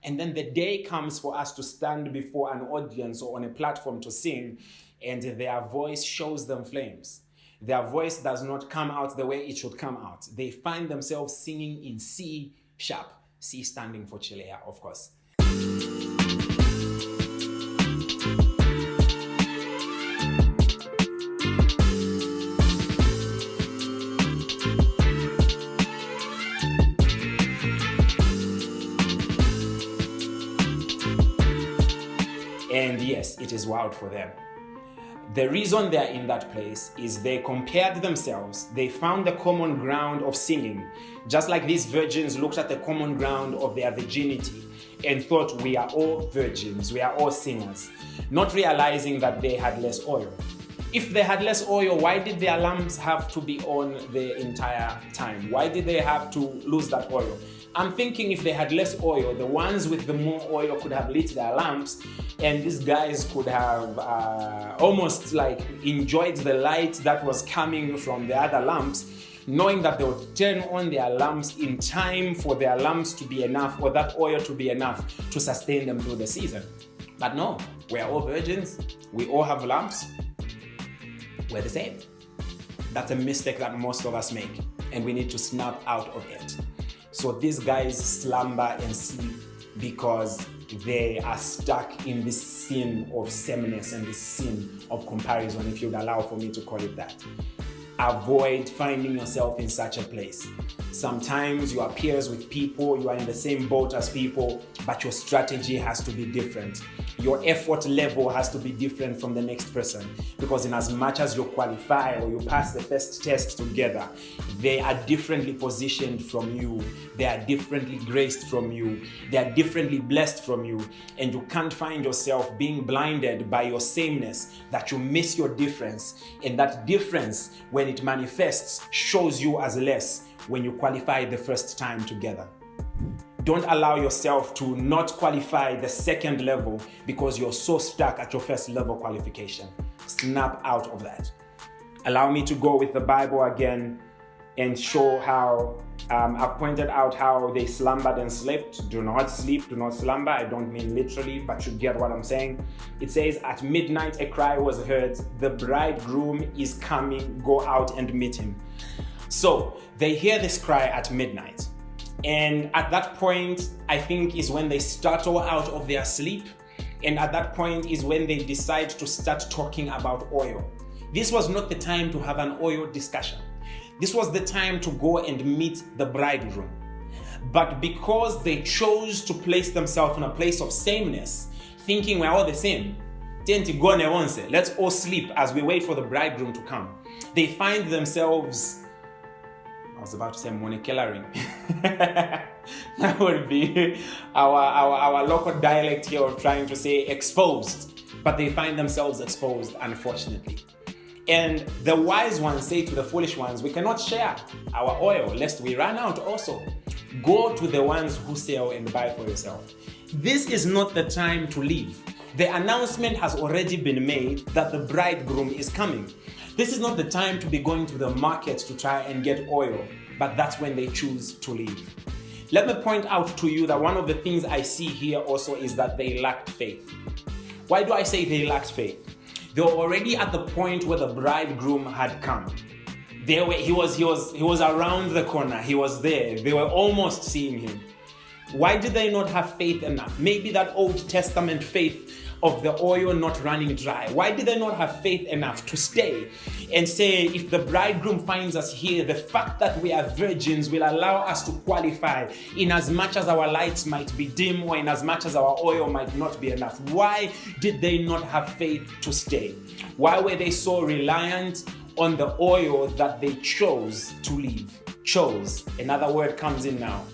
And then the day comes for us to stand before an audience or on a platform to sing, and their voice shows them flames. Their voice does not come out the way it should come out. They find themselves singing in C sharp, C standing for Chilea, of course. And yes, it is wild for them. The reason they're in that place is they compared themselves. They found the common ground of singing, just like these virgins looked at the common ground of their virginity and thought, we are all virgins, we are all singers, not realizing that they had less oil. If they had less oil, why did their lamps have to be on the entire time? Why did they have to lose that oil? I'm thinking if they had less oil, the ones with the more oil could have lit their lamps, and these guys could have almost like enjoyed the light that was coming from the other lamps, knowing that they would turn on their lamps in time for their lamps to be enough, or that oil to be enough to sustain them through the season. But no, we're all virgins, we all have lamps, we're the same. That's a mistake that most of us make, and we need to snap out of it. So these guys slumber and sleep because they are stuck in this sin of sameness and this sin of comparison, if you'd allow for me to call it that. Avoid finding yourself in such a place. Sometimes you are peers with people, you are in the same boat as people, but your strategy has to be different. Your effort level has to be different from the next person, because in as much as you qualify or you pass the first test together, they are differently positioned from you, they are differently graced from you, they are differently blessed from you, and you can't find yourself being blinded by your sameness, that you miss your difference, and that difference, when it manifests, shows you as less when you qualify the first time together. Don't allow yourself to not qualify the second level because you're so stuck at your first level qualification. Snap out of that. Allow me to go with the Bible again and show how I've pointed out how they slumbered and slept. Do not sleep, do not slumber. I don't mean literally, but you get what I'm saying. It says, at midnight a cry was heard, the bridegroom is coming, go out and meet him. So they hear this cry at midnight. And at that point, I think is when they startle out of their sleep. And at that point is when they decide to start talking about oil. This was not the time to have an oil discussion. This was the time to go and meet the bridegroom. But because they chose to place themselves in a place of sameness, thinking we're all the same, let's all sleep as we wait for the bridegroom to come, they find themselves, I was about to say monekelaring. That would be our local dialect here of trying to say exposed. But they find themselves exposed, unfortunately. And the wise ones say to the foolish ones, we cannot share our oil lest we run out also. Go to the ones who sell and buy for yourself. This is not the time to leave. The announcement has already been made that the bridegroom is coming. This is not the time to be going to the market to try and get oil, but that's when they choose to leave. Let me point out to you that one of the things I see here also is that they lacked faith. Why do I say they lacked faith? They were already at the point where the bridegroom had come. He was around the corner, he was there, they were almost seeing him. Why did they not have faith enough? Maybe that Old Testament faith of the oil not running dry. Why did they not have faith enough to stay and say, if the bridegroom finds us here, the fact that we are virgins will allow us to qualify in as much as our lights might be dim or in as much as our oil might not be enough? Why did they not have faith to stay? Why were they so reliant on the oil that they chose to leave? Chose. Another word comes in now.